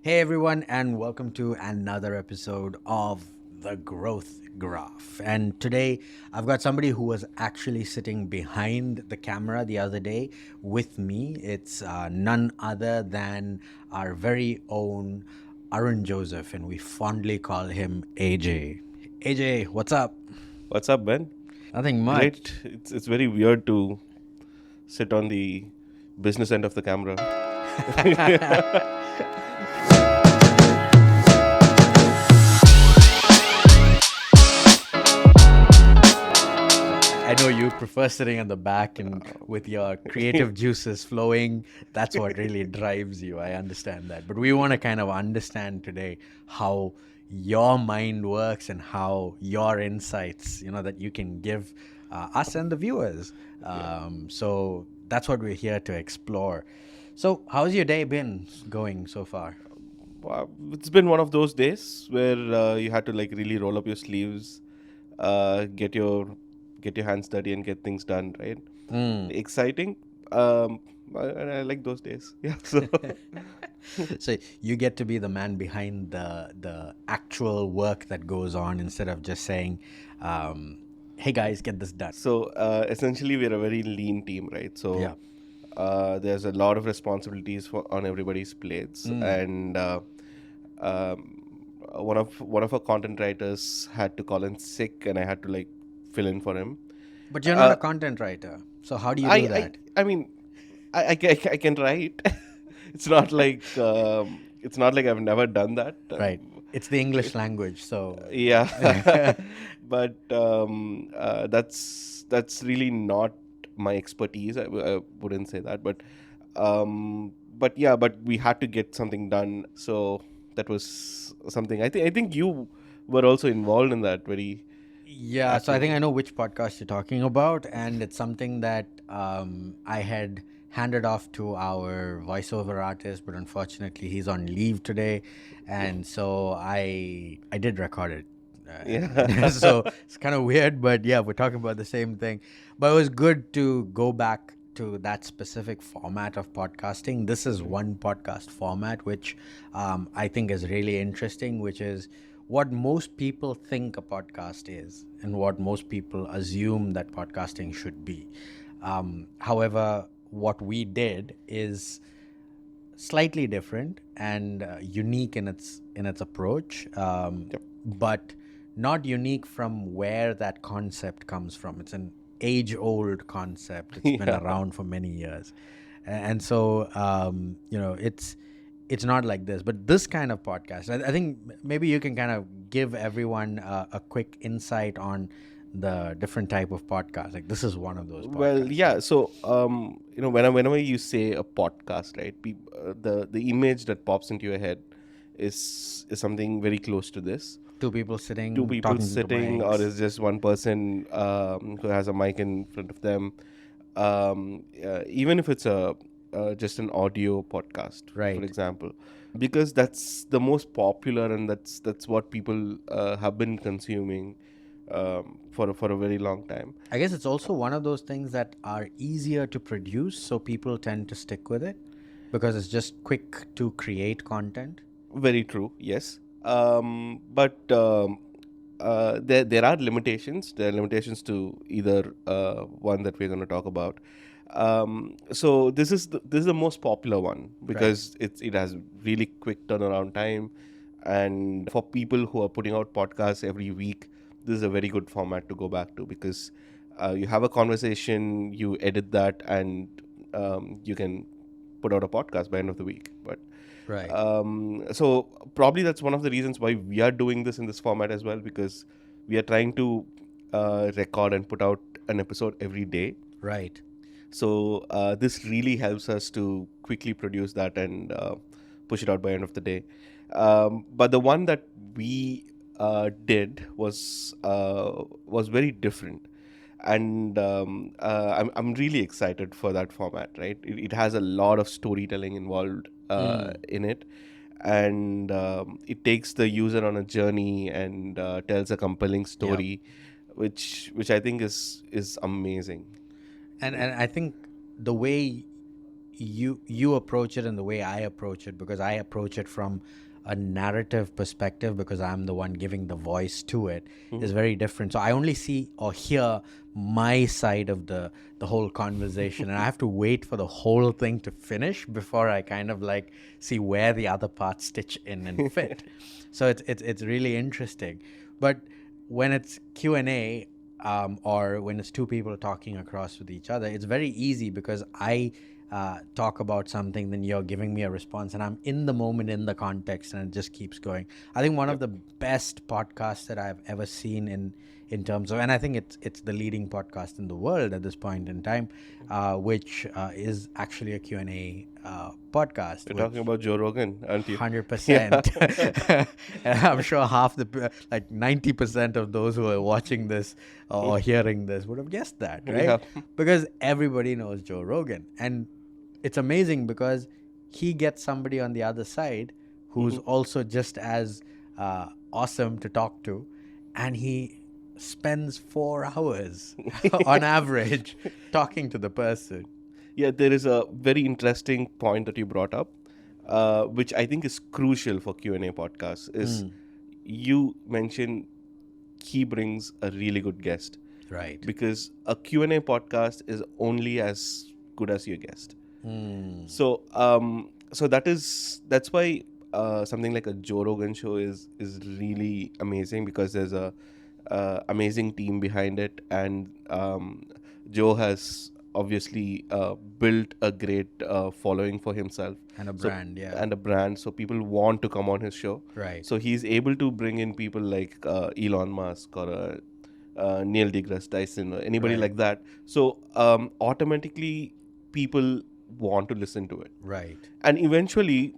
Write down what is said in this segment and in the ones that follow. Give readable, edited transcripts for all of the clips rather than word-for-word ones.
Hey everyone, and welcome to another episode of The Growth Graph. And today I've got somebody who was actually sitting behind the camera the other day with me. It's none other than our very own Arun Joseph, and we fondly call him AJ. AJ, what's up? What's up, Ben? Nothing much. Great. It's very weird to sit on the business end of the camera. I know you prefer sitting at the back and with your creative juices flowing. That's what really drives you. I understand that. But we want to kind of understand today how your mind works and how your insights, that you can give us and the viewers. So that's what we're here to explore. So, how's your day been going so far? Wow, it's been one of those days where you had to like really roll up your sleeves, get your hands dirty and get things done, right? Exciting. I like those days. Yeah. So So you get to be the man behind the actual work that goes on instead of just saying, "Hey guys, get this done." so essentially we're a very lean team, right? Yeah. So there's a lot of responsibilities on everybody's plates, and one of our content writers had to call in sick, and I had to like fill in for him. But you're not a Uh, content writer, so how do you I, do I, that? I mean, I can write. it's not like it's not like I've never done that. Right. It's the English language, so Yeah, but that's really not my expertise. I wouldn't say that, but yeah, but we had to get something done, so that was something. I think you were also involved in that very yeah. So I think actively. I know which podcast you're talking about, and it's something that I had handed off to our voiceover artist, but unfortunately he's on leave today, and so I did record it. Yeah. So it's kind of weird, but yeah, we're talking about the same thing. But it was good to go back to that specific format of podcasting. This is one podcast format which I think is really interesting, which is what most people think a podcast is and what most people assume that podcasting should be. However, what we did is slightly different and unique in its approach, Yep. but not unique from where that concept comes from. It's an age-old concept. It's been Yeah. around for many years, and so it's not like this. But this kind of podcast, I think maybe you can kind of give everyone a quick insight on the different type of podcast. Like this is one of those Well, podcasts, yeah. right? So, whenever you say a podcast, right, the image that pops into your head is something very close to this. Two people Two sitting people talking to sitting, or mics. is just one person who has a mic in front of them. Even if it's a just an audio podcast, for Right. example, because that's the most popular, and that's what people have been consuming for a very long time. I guess it's also one of those things that are easier to produce, so people tend to stick with it because it's just quick to create content. Very true. Yes. But there are limitations. There are limitations to either one that we're going to talk about. So this is the most popular one Right. because it has really quick turnaround time, and for people who are putting out podcasts every week, this is a very good format to go back to because you have a conversation, you edit that, and you can put out a podcast by end of the week. But Right. so probably that's one of the reasons why we are doing this in this format as well, because we are trying to record and put out an episode every day. Right. So this really helps us to quickly produce that and push it out by end of the day. But the one that we did was very different, and I'm really excited for that format. Right, it has a lot of storytelling involved in it, and it takes the user on a journey and tells a compelling Yep. story, which I think is amazing. And I think the way you approach it and the way I approach it, because I approach it from a narrative perspective because I'm the one giving the voice to it, is very different. So I only see or hear my side of the whole conversation, and I have to wait for the whole thing to finish before I kind of like see where the other parts stitch in and fit. So it's really interesting. But when it's Q&A, or when it's two people talking across with each other, it's very easy because I talk about something, then you're giving me a response, and I'm in the moment, in the context, and it just keeps going. I think one of the best podcasts that I've ever seen in terms of, and I think it's the leading podcast in the world at this point in time, which is actually a Q&A podcast. You're talking about Joe Rogan, aren't you? 100%. And I'm sure half like 90% of those who are watching this or hearing this would have guessed that, right? Yeah. Because everybody knows Joe Rogan. And it's amazing because he gets somebody on the other side who's also just as awesome to talk to. And he spends 4 hours on average talking to the person. Yeah, there is a very interesting point that you brought up, which I think is crucial for Q&A podcasts, is you mentioned he brings a really good guest. Right. Because a Q&A podcast is only as good as your guest. So that's why something like a Joe Rogan show is really amazing, because there's a amazing team behind it, and Joe has obviously built a great following for himself And a brand, and a brand, so people want to come on his show. Right. So he's able to bring in people like Elon Musk or Neil deGrasse Tyson or anybody like that. So automatically people want to listen to it. Right. And eventually,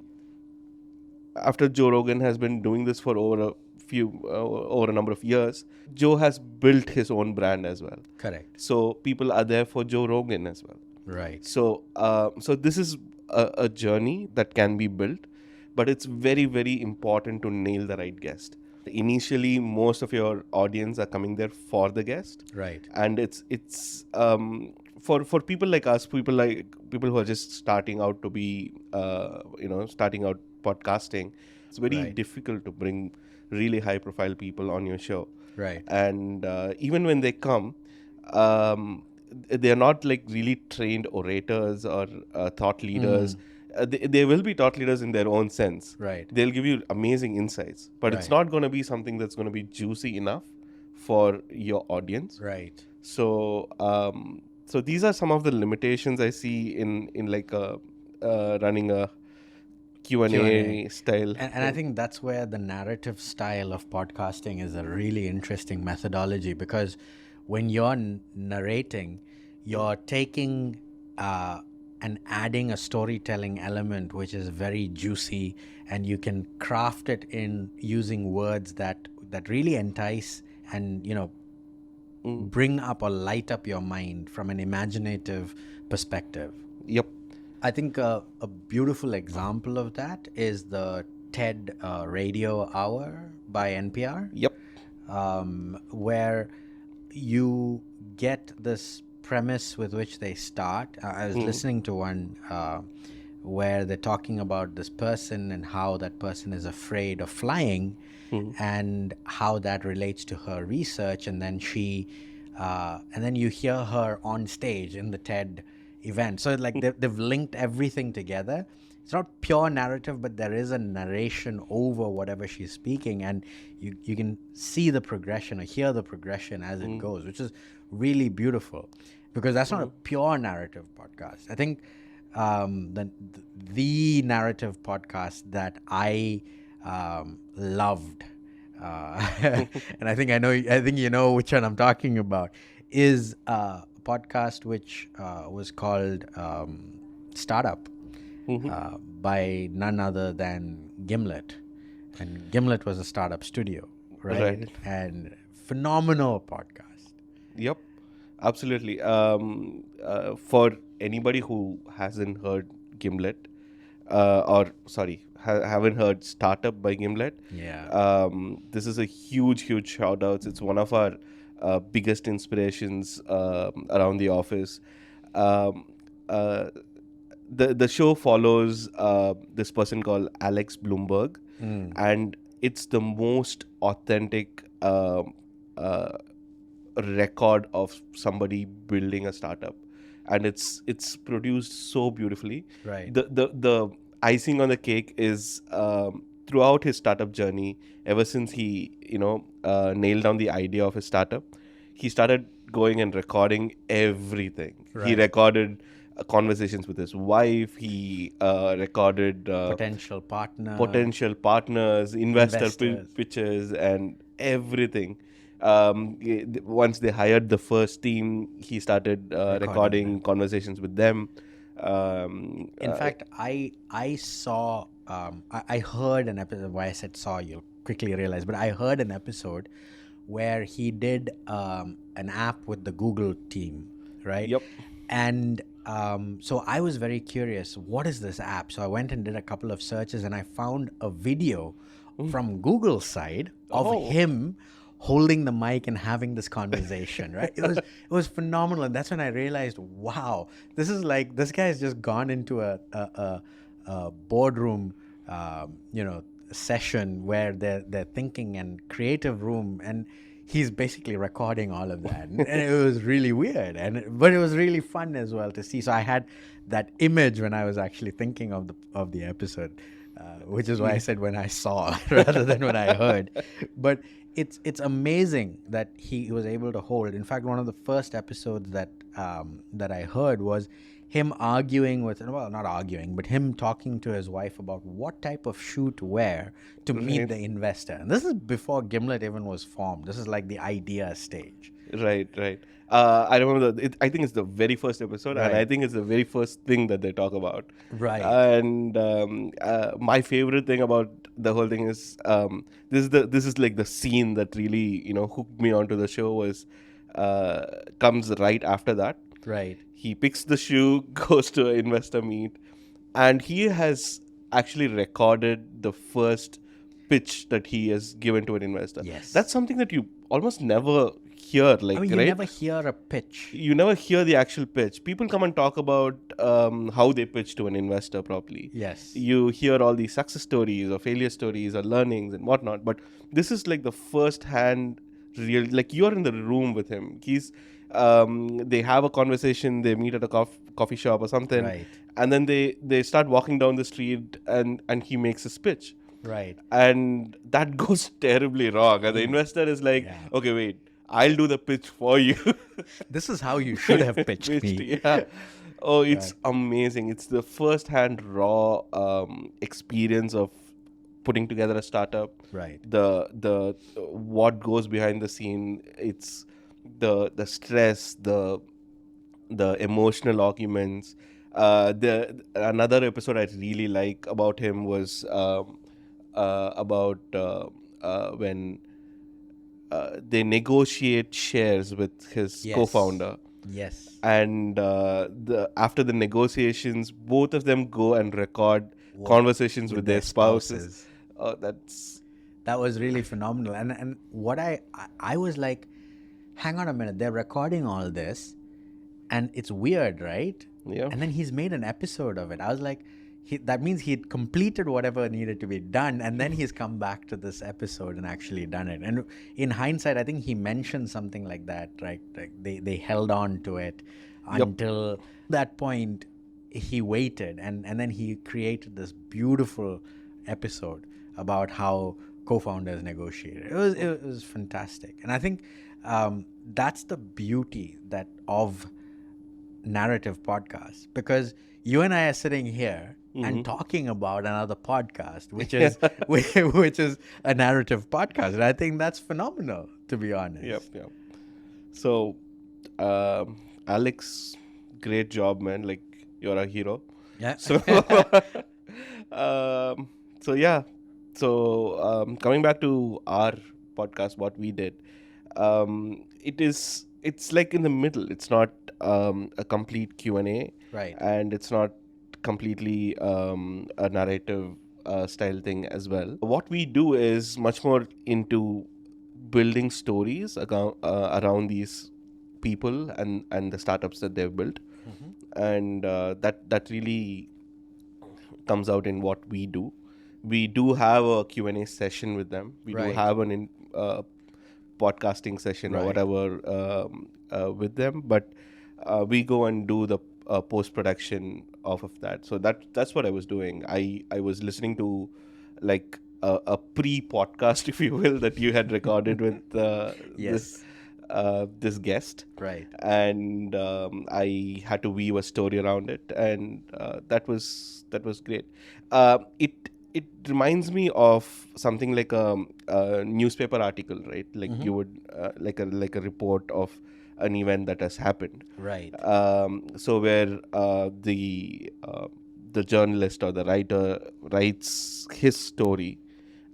after Joe Rogan has been doing this for over a number of years, Joe has built his own brand as well. Correct. So people are there for Joe Rogan as well. Right. So this is a journey that can be built, but it's very, very important to nail the right guest. Initially, most of your audience are coming there for the guest. Right. And it's for people like us, people who are just starting out to be starting out podcasting, it's very difficult to bring really high profile people on your show. Right. And even when they come, they're not like really trained orators or thought leaders. They will be thought leaders in their own sense. Right. They'll give you amazing insights, but it's not going to be something that's going to be juicy enough for your audience. Right. So so these are some of the limitations I see in like running a Q&A style. And I think that's where the narrative style of podcasting is a really interesting methodology, because when you're narrating, you're taking and adding a storytelling element which is very juicy, and you can craft it in using words that really entice and bring up or light up your mind from an imaginative perspective. Yep. I think a beautiful example of that is the TED Radio Hour by NPR. Yep. Where you get this premise with which they start. I was listening to one where they're talking about this person and how that person is afraid of flying, and how that relates to her research. And then and then you hear her on stage in the TED event. So like they've linked everything together. It's not pure narrative, but there is a narration over whatever she's speaking, and you can see the progression or hear the progression as it goes, which is really beautiful, because that's not a pure narrative podcast. I think the narrative podcast that I loved, and I think you know which one I'm talking about, is a podcast which was called Startup, by none other than Gimlet. And Gimlet was a startup studio, right? And phenomenal podcast. Yep, absolutely. For anybody who hasn't heard Gimlet, haven't heard Startup by Gimlet, this is a huge shout out. It's one of our biggest inspirations around the office. the show follows this person called Alex Bloomberg, and it's the most authentic uh, record of somebody building a startup, and it's produced so beautifully. Right. The icing on the cake is throughout his startup journey, ever since he nailed down the idea of his startup, he started going and recording everything. He Right. recorded conversations with his wife. He recorded potential partners, investor Investors. pitches, and everything. Once they hired the first team, he started Recording them. recording conversations with them. In fact, I saw I heard an episode. Why I said saw, you'll quickly realize, but I heard an episode where he did an app with the Google team, right? Yep. And so I was very curious, what is this app? So I went and did a couple of searches, and I found a video from Google's side of Oh. him holding the mic and having this conversation, right? It was phenomenal, and that's when I realized, wow, this is like, this guy has just gone into a boardroom, session where they're thinking, and creative room, and he's basically recording all of that, and it was really weird, but it was really fun as well to see. So I had that image when I was actually thinking of the episode, which is why I said when I saw rather than when I heard. But it's amazing that he was able to hold. In fact, one of the first episodes that I heard was him arguing with, well, not arguing, but him talking to his wife about what type of shoe to wear to meet the investor. And this is before Gimlet even was formed. This is like the idea stage. Right. I remember I think it's the very first episode, and I think it's the very first thing that they talk about. Right. And my favorite thing about the whole thing is this is like the scene that really hooked me onto the show was comes right after that. Right. He picks the shoe, goes to an investor meet, and he has actually recorded the first pitch that he has given to an investor. Yes. That's something that you almost never hear. Like, I mean, you right? never hear a pitch. You never hear the actual pitch. People come and talk about how they pitch to an investor properly. Yes. You hear all these success stories or failure stories or learnings and whatnot. But this is like the first hand real, like you're in the room with him. They have a conversation, they meet at a coffee shop or something. Right. And then they start walking down the street and he makes his pitch. Right. And that goes terribly wrong. And the investor is like, okay, wait, I'll do the pitch for you. This is how you should have pitched me. Yeah. Oh, it's amazing. It's the first-hand raw experience of putting together a startup. Right. The what goes behind the scene. It's the stress, the emotional arguments. Another episode I really like about him was about when they negotiate shares with his co-founder. Yes. And after the negotiations, both of them go and record conversations with their spouses. That was really phenomenal. And what I was like, hang on a minute, they're recording all this, and it's weird, right? Yeah. And then he's made an episode of it. I was like, that means he'd completed whatever needed to be done, and then he's come back to this episode and actually done it. And in hindsight, I think he mentioned something like that, right? Like they held on to it until that point. He waited, and then he created this beautiful episode about how co-founders negotiated. It was fantastic, and I think that's the beauty of narrative podcasts, because you and I are sitting here and talking about another podcast, which is which is a narrative podcast, and I think that's phenomenal, to be honest. Yep. So, Alex, great job, man. Like, you're a hero. Yeah. So, coming back to our podcast, what we did, it's like in the middle. It's not a complete Q&A, Right. and it's not completely a narrative style thing as well. What we do is much more into building stories around these people and the startups that they've built. and that really comes out in what we do. We do have a Q&A session with them. We do Right. have an podcasting session or Right. whatever with them, but we go and do the post production off of that. So that's what I was doing. I was listening to like a pre podcast, if you will, that you had recorded with Yes. this guest, Right. and I had to weave a story around it, and that was great. It reminds me of something like a newspaper article, right? Like you would like a report of an event that has happened. Right. So where the journalist or the writer writes his story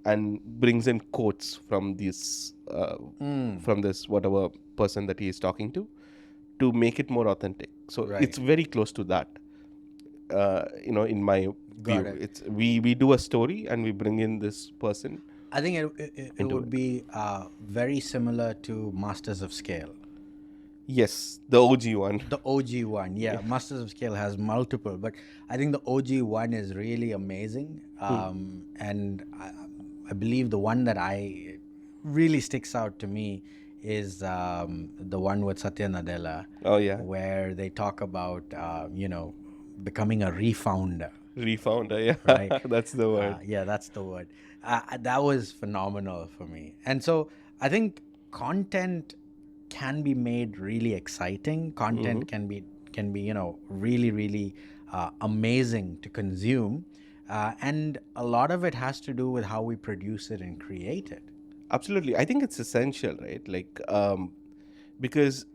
and brings in quotes from from this whatever person that he is talking to make it more authentic. So Right. it's very close to that. In my Got view, it. it's we do a story and we bring in this person I think it into would it. be very similar to Masters of Scale. Yes, the OG one. The OG one, yeah. Masters of Scale has multiple, but I think the OG one is really amazing. And I believe the one that I really sticks out to me is the one with Satya Nadella, Oh yeah, where they talk about becoming a refounder. refound. Yeah, Right? that's the word. Yeah, that's the word. That was phenomenal for me. And so I think content can be made really exciting. Content can be really really amazing to consume, and a lot of it has to do with how we produce it and create it. Absolutely, I think it's essential, right? Like because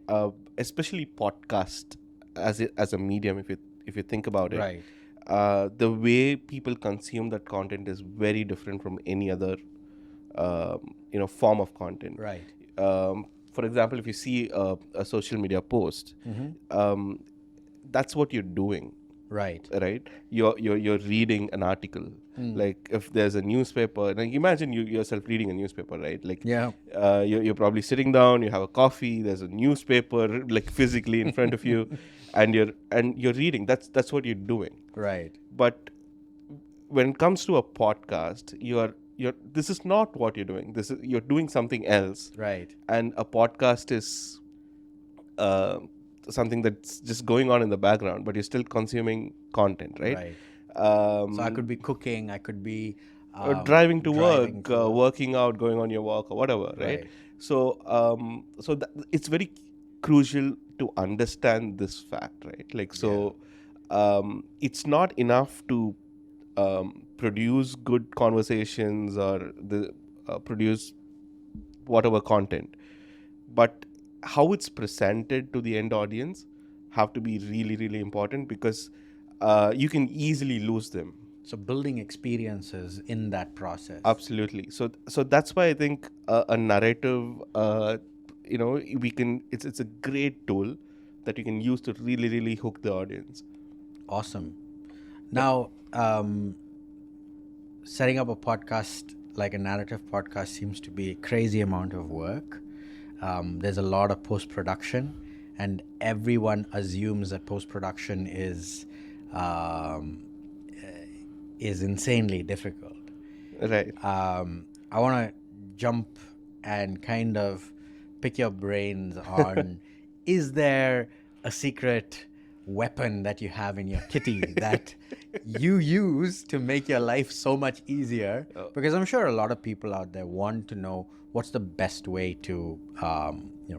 especially podcast as a medium, if you think about it, Right. the way people consume that content is very different from any other form of content. Right. For example, if you see a social media post, um, that's what you're doing, Right. right? You're reading an article. Like if there's a newspaper, like imagine you yourself reading a newspaper, right? Like Yeah. you're probably sitting down, you have a coffee, there's a newspaper like physically in front of you, and you're reading. That's what you're doing. Right. But when it comes to a podcast, you're this is not what you're doing. This is you're doing something else, Right. and a podcast is uh, something that's just going on in the background, but you're still consuming content, right? Right. Um, So I could be cooking. I could be driving to driving work, to work. working out, going on your walk, or whatever, right? Right. So, it's very crucial to understand this fact, right? Like, so, it's not enough to produce good conversations or produce whatever content, but how it's presented to the end audience have to be really, really important, because you can easily lose them. So building experiences in that process. Absolutely. So that's why I think a narrative, we can. It's a great tool that you can use to really really hook the audience. Awesome. Now, setting up a podcast like a narrative podcast seems to be a crazy amount of work. There's a lot of post production, and everyone assumes that post production is insanely difficult. Right. I want to jump and kind of pick your brains on is there a secret weapon that you have in your kitty that you use to make your life so much easier? Because I'm sure a lot of people out there want to know what's the best way to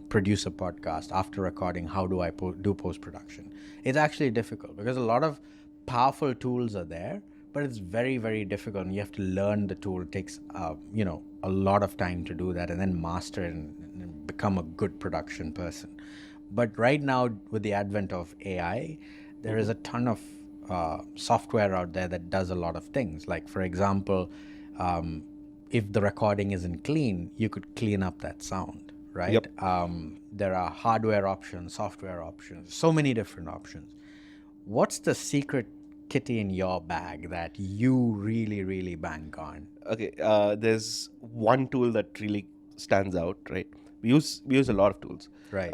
produce a podcast after recording. How do I do post-production? It's actually difficult because a lot of powerful tools are there, but it's very very difficult, and you have to learn the tool. It takes a lot of time to do that, and then master it and become a good production person. But right now, with the advent of AI, there is a ton of software out there that does a lot of things. Like, for example, if the recording isn't clean, you could clean up that sound, right? Yep. There are hardware options, software options, so many different options. What's the secret kitty in your bag that you really, really bank on? Okay. There's one tool that really stands out, right? We use a lot of tools. Right.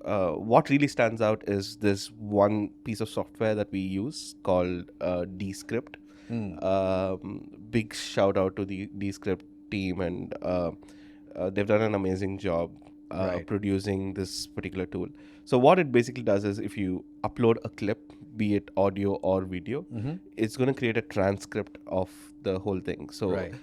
what really stands out is this one piece of software that we use called Descript. Big shout out to the Descript team, and they've done an amazing job Right. producing this particular tool. So what it basically does is, if you upload a clip, be it audio or video, it's going to create a transcript of the whole thing. So Right.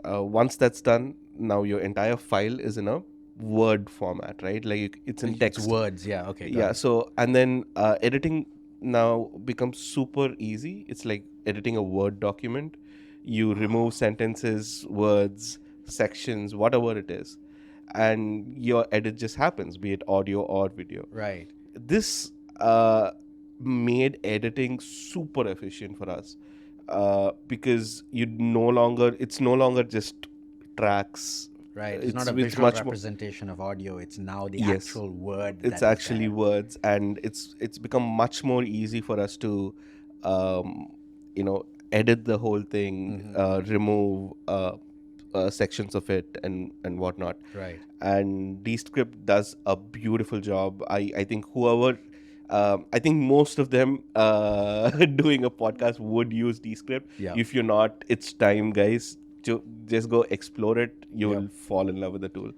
once that's done, now your entire file is in a Word format, right? Like it's in text. It's words. Yeah. Okay. Got Yeah. it. So, and then editing now becomes super easy. It's like editing a Word document. You remove sentences, words, sections, whatever it is, and your edit just happens, be it audio or video. Right. This made editing super efficient for us, because it's no longer just tracks. Right. It's not a It's visual much more. representation of audio. It's now the Yes, actual word it's that is actually there. words, and it's become much more easy for us to you know edit the whole thing, remove sections of it, and whatnot. Right. And Descript does a beautiful job. I think whoever I think most of them doing a podcast would use Descript. Yeah. If you're not, it's time, guys, to just go explore it. You Yep. will fall in love with the tool.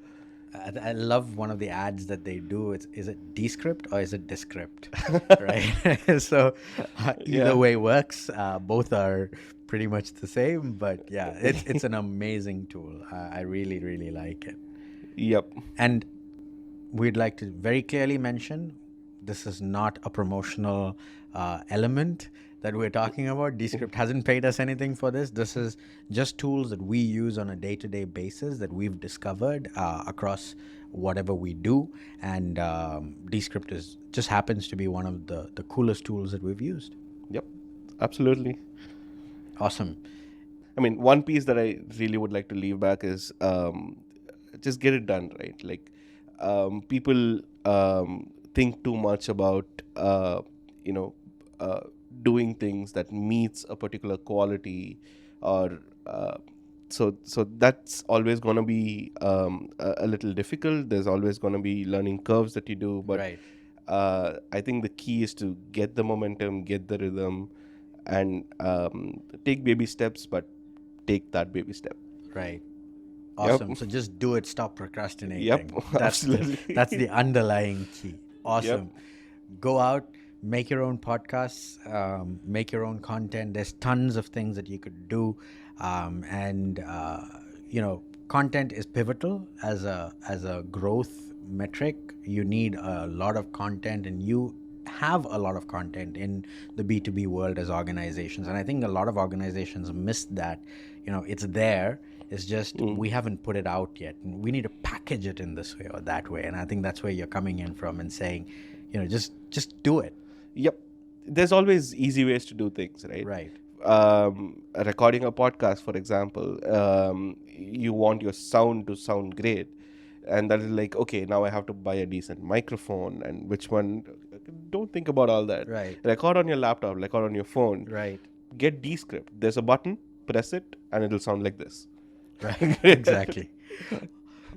I love one of the ads that they do. Is it Descript or is it Descript? Right. So either Yeah. way works. Both are pretty much the same, but yeah, it's an amazing tool. I really, really like it. Yep. And we'd like to very clearly mention this is not a promotional element that we're talking about. Descript hasn't paid us anything for this. This is just tools that we use on a day-to-day basis that we've discovered across whatever we do. And Descript just happens to be one of the coolest tools that we've used. Yep. Absolutely. Awesome. I mean, one piece that I really would like to leave back is just get it done, right? Like, people think too much about, you know, doing things that meets a particular quality, or so that's always going to be a little difficult. There's always going to be learning curves that you do, but Right. I think the key is to get the momentum, get the rhythm, and take baby steps, but take that baby step. Right. Yep. Awesome. So just do it. Stop procrastinating. Yep, absolutely. That's the underlying key. Awesome. Go out, make your own podcasts, make your own content. There's tons of things that you could do, and content is pivotal as a growth metric. You need a lot of content, and you have a lot of content in the B2B world as organizations. And I think a lot of organizations miss that. It's there. It's just we haven't put it out yet. And we need to package it in this way or that way. And I think that's where you're coming in from and saying, just do it. Yep. There's always easy ways to do things, right? Right. Recording a podcast, for example, you want your sound to sound great. And that is like, okay, now I have to buy a decent microphone, and which one? Don't think about all that. Right. Record on your laptop, record on your phone. Right. Get Descript. There's a button, press it, and it'll sound like this. Right. Exactly.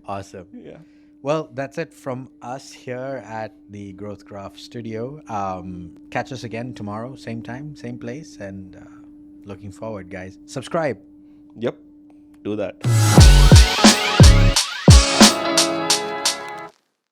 Awesome. Yeah. Well, that's it from us here at the Growth Craft Studio. Catch us again tomorrow, same time, same place, and looking forward, guys. Subscribe. Yep. Do that.